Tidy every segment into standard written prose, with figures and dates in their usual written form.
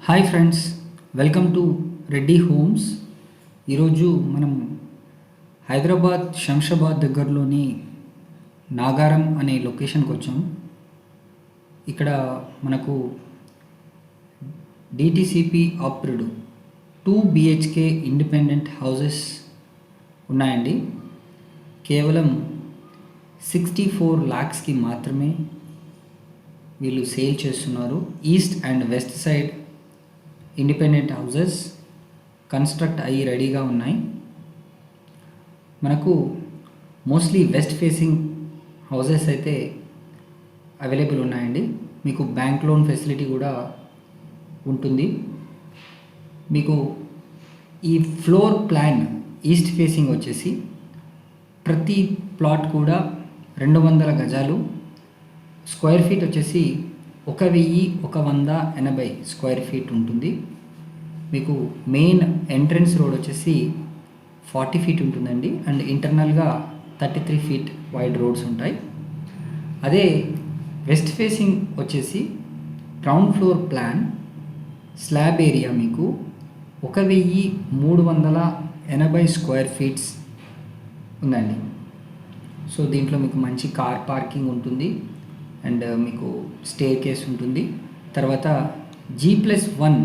Hi friends, welcome to Reddy homes. ఈరోజు మనం హైదరాబాద్ శంషాబాద్ దగ్గరలోని నాగారం అనే లొకేషన్కి వచ్చాం. ఇక్కడ మనకు డిటిసిపి ఆప్రిడ్ 2 BHK ఇండిపెండెంట్ హౌసెస్ ఉన్నాయండి. కేవలం 64 lakhsకి మాత్రమే వీళ్ళు సేల్ చేస్తున్నారు. East and west side independent houses construct అయ్యి రెడీగా ఉన్నాయి. మనకు మోస్ట్లీ వెస్ట్ ఫేసింగ్ హౌసెస్ అయితే అవైలబుల్ ఉన్నాయండి. మీకు బ్యాంక్ లోన్ ఫెసిలిటీ కూడా ఉంటుంది. మీకు ఈ ఫ్లోర్ ప్లాన్ ఈస్ట్ ఫేసింగ్ వచ్చేసి ప్రతి ప్లాట్ కూడా 200 గజాలు, స్క్వేర్ ఫీట్ వచ్చేసి 1180 స్క్వేర్ ఫీట్ ఉంటుంది. మీకు మెయిన్ ఎంట్రన్స్ రోడ్ వచ్చేసి 40 ఫీట్ ఉంటుందండి. అండ్ ఇంటర్నల్గా 33 ఫీట్ వైడ్ రోడ్స్ ఉంటాయి. అదే వెస్ట్ ఫేసింగ్ వచ్చేసి ground floor plan slab area మీకు 1380 స్క్వేర్ ఫీట్స్ ఉందండి. సో దీంట్లో మీకు మంచి కార్ పార్కింగ్ ఉంటుంది అండ్ మీకు స్టేర్ కేస్ ఉంటుంది. తర్వాత G+1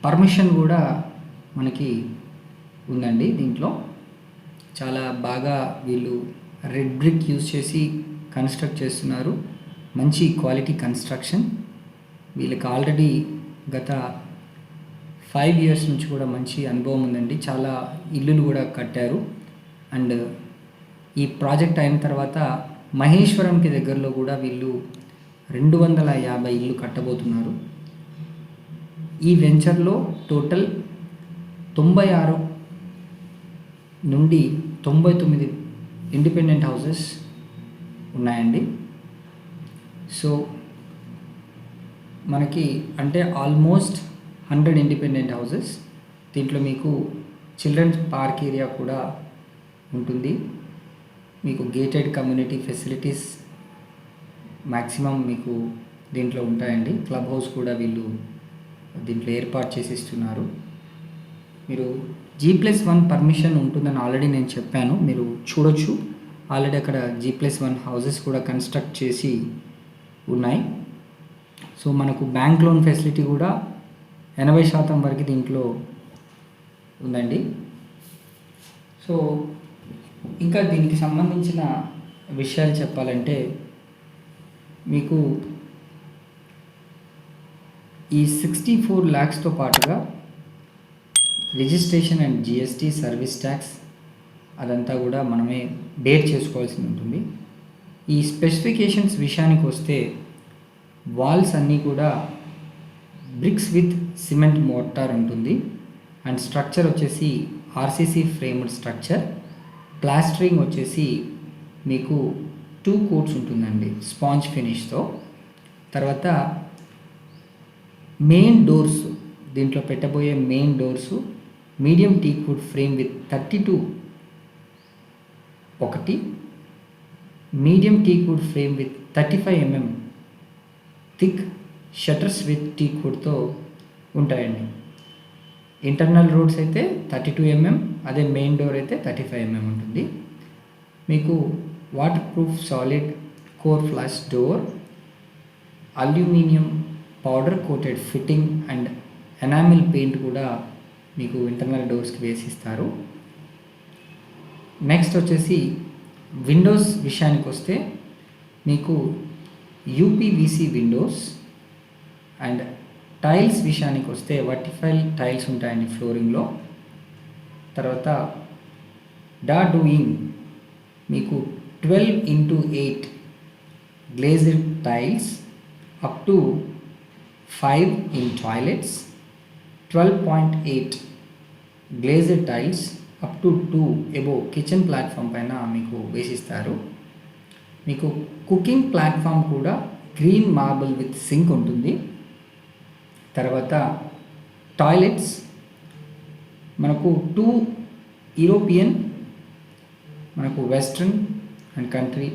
పర్మిషన్ కూడా మనకి ఉందండి. దీంట్లో చాలా బాగా వీళ్ళు రెడ్ బ్రిక్ యూజ్ చేసి కన్స్ట్రక్ట్ చేస్తున్నారు. మంచి క్వాలిటీ కన్స్ట్రక్షన్. వీళ్ళకి ఆల్రెడీ గత 5 years నుంచి కూడా మంచి అనుభవం ఉందండి. చాలా ఇల్లులు కూడా కట్టారు. అండ్ ఈ ప్రాజెక్ట్ అయిన తర్వాత మహేశ్వరంకి దగ్గరలో కూడా వీళ్ళు 250 ఇల్లు కట్టబోతున్నారు. ఈ వెంచర్లో టోటల్ 96 నుండి 99 ఇండిపెండెంట్ హౌసెస్ ఉన్నాయండి. సో మనకి అంటే ఆల్మోస్ట్ 100 ఇండిపెండెంట్ హౌసెస్. దీంట్లో మీకు చిల్డ్రన్స్ పార్క్ ఏరియా కూడా ఉంటుంది. మీకు గేటెడ్ కమ్యూనిటీ ఫెసిలిటీస్ మ్యాక్సిమం మీకు దీంట్లో ఉంటాయండి. క్లబ్ హౌస్ కూడా వీళ్ళు దీంట్లో ఏర్పాటు చేసి ఇస్తున్నారు. మీరు G+1 పర్మిషన్ ఉంటుందని ఆల్రెడీ నేను చెప్పాను, మీరు చూడొచ్చు. ఆల్రెడీ అక్కడ G+1 హౌసెస్ కూడా కన్స్ట్రక్ట్ చేసి ఉన్నాయి. సో మనకు బ్యాంక్ లోన్ ఫెసిలిటీ కూడా 80% వరకు దీంట్లో ఉందండి. సో ఇంకా దీనికి సంబంధించిన విషయాలు చెప్పాలంటే మీకు ఈ 64 lakhsతో పాటుగా registration and GST service tax అదంతా కూడా మనమే బేర్ చేసుకోవాల్సి ఉంటుంది. ఈ స్పెసిఫికేషన్స్ విషయానికి వస్తే వాల్స్ అన్నీ కూడా బ్రిక్స్ విత్ సిమెంట్ మోర్టార్ ఉంటుంది. అండ్ స్ట్రక్చర్ వచ్చేసి RCC ఫ్రేమ్డ్ స్ట్రక్చర్. ప్లాస్టరింగ్ వచ్చేసి మీకు 2 coats ఉంటుందండి స్పాంజ్ ఫినిష్తో. తర్వాత మెయిన్ డోర్స్, దీంట్లో పెట్టబోయే main doors medium teak wood frame with 32 ఒకటి, medium teak wood frame with 35 mm thick shutters with teak వుడ్తో ఉంటాయండి. ఇంటర్నల్ రోడ్స్ అయితే 32 mm, అదే మెయిన్ డోర్ అయితే 35 mm ఉంటుంది. మీకు waterproof solid core flush door, aluminium powder coated fitting and enamel paint కూడా మీకు ఇంటర్నల్ డోర్స్కి వేసిస్తారు. నెక్స్ట్ వచ్చేసి విండోస్ విషయానికి వస్తే మీకు UPVC విండోస్. అండ్ టైల్స్ విషయానికి వస్తే వర్టిఫైల్ టైల్స్ ఉంటాయండి ఫ్లోరింగ్లో. తర్వాత డూయింగ్ మీకు 12x8 glazed tiles up to 5 in toilets, 12.8 glazed tiles up to 2 above kitchen platform పైన మీకు వేసిస్తారు. మీకు కుకింగ్ ప్లాట్ఫామ్ కూడా గ్రీన్ మార్బుల్ విత్ సింక్ ఉంటుంది. తర్వాత టాయిలెట్స్ మనకు 2 యూరోపియన్, మనకు western and country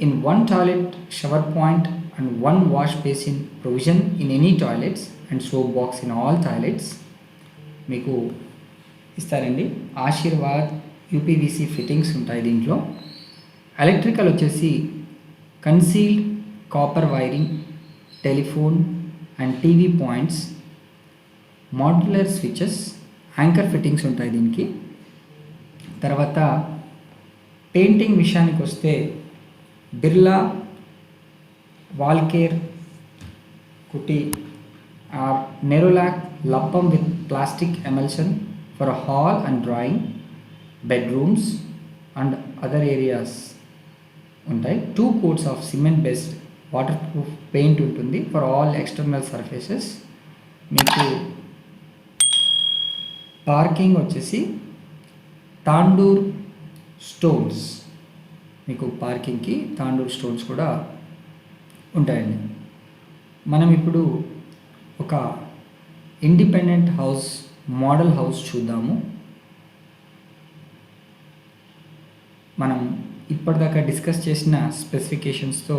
in one toilet shower point and one wash basin provision in any toilets and soap box in all toilets మీకు ఇస్తారండి. ఆశీర్వాద్ యూపీవీసీ ఫిట్టింగ్స్ ఉంటాయి దీంట్లో. Electrical వచ్చేసి concealed copper wiring, telephone and TV points, modular switches, anchor fittings ఉంటాయి దీనికి. తర్వాత painting విషయానికి వస్తే Birla Wallcare putty or Nerolac లప్పం with plastic emulsion for hall and drawing, bedrooms and other areas ఉంటాయి. 2 coats of cement based water proof paint ఉంటుంది for all external surfaces. మీకు parking వచ్చేసి తాండూర్ స్టోన్స్, మీకు పార్కింగ్కి తాండూర్ స్టోన్స్ కూడా ఉంటాయండి. మనం ఇప్పుడు ఒక ఇండిపెండెంట్ హౌస్ మోడల్ హౌస్ చూద్దాము. మనం ఇప్పటిదాకా డిస్కస్ చేసిన స్పెసిఫికేషన్స్తో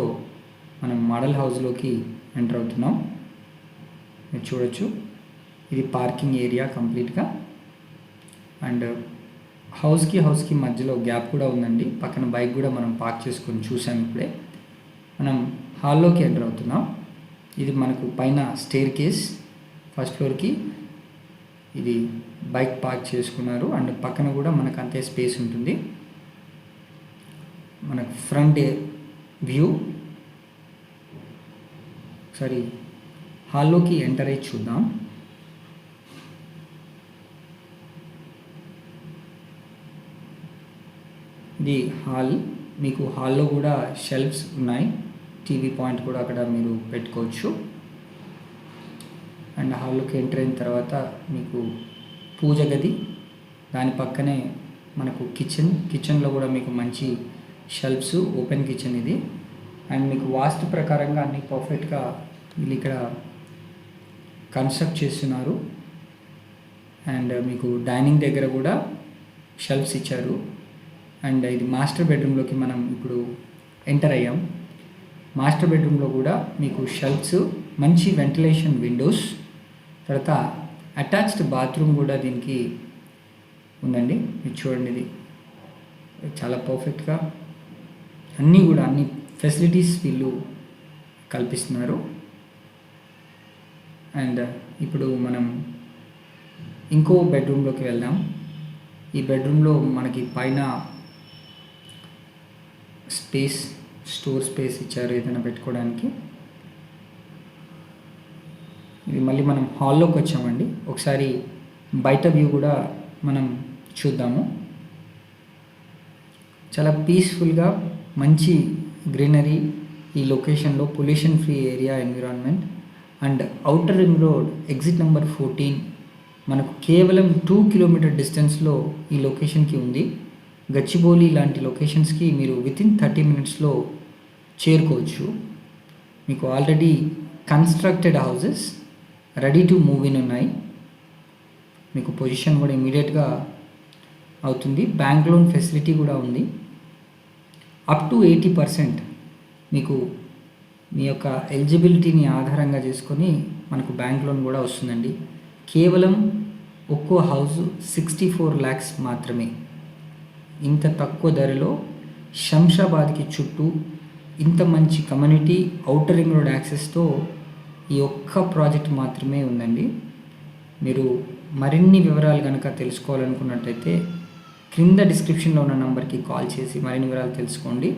మనం మోడల్ హౌస్లోకి ఎంటర్ అవుతున్నాం. మీరు చూడొచ్చు, ఇది పార్కింగ్ ఏరియా కంప్లీట్గా. అండ్ హౌస్కి మధ్యలో గ్యాప్ కూడా ఉందండి. పక్కన బైక్ కూడా మనం పార్క్ చేసుకొని చూసాం ఇప్పుడే. మనం హాల్లోకి ఎంటర్ అవుతున్నాం. ఇది మనకు పైన స్టేర్ కేస్, ఫస్ట్ ఫ్లోర్కి ఇది బైక్ పార్క్ చేసుకున్నారు. అండ్ పక్కన కూడా మనకు అంతే స్పేస్ ఉంటుంది. మనకు ఫ్రంట్ వ్యూ ఒకసారి హాల్లోకి ఎంటర్ అయ్యి చూద్దాం. ఇది హాల్. మీకు హాల్లో కూడా షెల్ఫ్స్ ఉన్నాయి, టీవీ పాయింట్ కూడా అక్కడ మీరు పెట్టుకోవచ్చు. అండ్ హాల్లోకి ఎంటర్ అయిన తర్వాత మీకు పూజ గది, దాని పక్కనే మనకు కిచెన్లో కూడా మీకు మంచి షెల్ఫ్స్, ఓపెన్ కిచెన్ ఇది. అండ్ మీకు వాస్తు ప్రకారంగా అన్ని పర్ఫెక్ట్గా వీళ్ళు ఇక్కడ కన్స్ట్రక్ట్ చేస్తున్నారు. అండ్ మీకు డైనింగ్ దగ్గర కూడా షెల్ఫ్స్ ఇచ్చారు. అండ్ ఇది మాస్టర్ బెడ్రూమ్లోకి మనం ఇప్పుడు ఎంటర్ అయ్యాం. మాస్టర్ బెడ్రూమ్లో కూడా మీకు షెల్ఫ్స్, మంచి వెంటిలేషన్ విండోస్, తర్వాత అటాచ్డ్ బాత్రూమ్ కూడా దీనికి ఉందండి. మీరు చూడండి, ఇది చాలా పర్ఫెక్ట్గా అన్ని ఫెసిలిటీస్ వీళ్ళు కల్పిస్తున్నారు. అండ్ ఇప్పుడు మనం ఇంకో బెడ్రూమ్లోకి వెళ్దాం. ఈ బెడ్రూమ్లో మనకి పైన స్టోర్ స్పేస్ ఇచ్చారు ఏదైనా పెట్టుకోవడానికి. ఇది మళ్ళీ మనం హాల్లోకి వచ్చామండి. ఒకసారి బయట వ్యూ కూడా మనం చూద్దాము. చాలా పీస్ఫుల్గా మంచి గ్రీనరీ ఈ లొకేషన్లో, pollution free area environment. And outer ring road exit number 14 మనకు కేవలం 2 కిలోమీటర్ డిస్టెన్స్లో ఈ లొకేషన్కి ఉంది. గచ్చిబౌలి లాంటి లొకేషన్స్కి మీరు వితిన్ 30 మినిట్స్లో చేరుకోవచ్చు. మీకు already constructed houses ready to move in ఉన్నాయి. మీకు పొజిషన్ కూడా ఇమీడియట్గా అవుతుంది. బ్యాంక్ లోన్ ఫెసిలిటీ కూడా ఉంది. అప్ టు 80% మీకు మీ యొక్క ఎలిజిబిలిటీని ఆధారంగా చేసుకొని మనకు బ్యాంక్ లోన్ కూడా వస్తుందండి. కేవలం ఒక్కో హౌస్ 64 lakhs మాత్రమే. ఇంత తక్కువ ధరలో శంషాబాద్కి చుట్టూ ఇంత మంచి కమ్యూనిటీ, ఔటర్ రింగ్ రోడ్ యాక్సెస్తో ఈ ఒక్క ప్రాజెక్ట్ మాత్రమే ఉందండి. మీరు మరిన్ని వివరాలు కనుక తెలుసుకోవాలనుకున్నట్టయితే క్రింద డిస్క్రిప్షన్లో ఉన్న నెంబర్కి కాల్ చేసి మరిన్ని వివరాలు తెలుసుకోండి.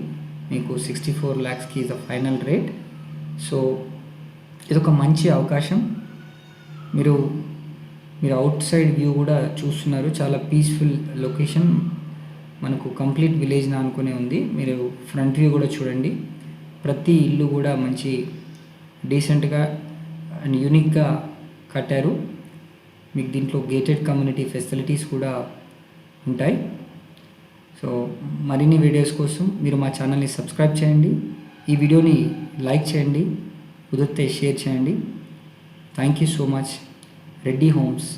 మీకు 64 lakhsకి is a final rate. So ఇదొక మంచి అవకాశం. మీరు అవుట్ సైడ్ వ్యూ కూడా చూస్తున్నారు. చాలా పీస్ఫుల్ లొకేషన్, మనకు కంప్లీట్ విలేజ్ని అనుకునే ఉంది. మీరు ఫ్రంట్ వ్యూ కూడా చూడండి. ప్రతి ఇల్లు కూడా మంచి డీసెంట్గా అండ్ యూనిక్గా కట్టారు. మీకు దీంట్లో గేటెడ్ కమ్యూనిటీ ఫెసిలిటీస్ కూడా ఉంటాయి. సో మరిన్ని వీడియోస్ కోసం మీరు మా ఛానల్ని సబ్స్క్రైబ్ చేయండి. ఈ వీడియోని లైక్ చేయండి, కుదిరితే షేర్ చేయండి. Thank you so much. Reddy homes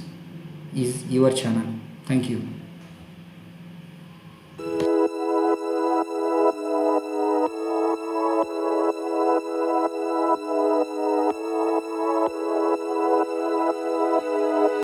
is your channel. Thank you.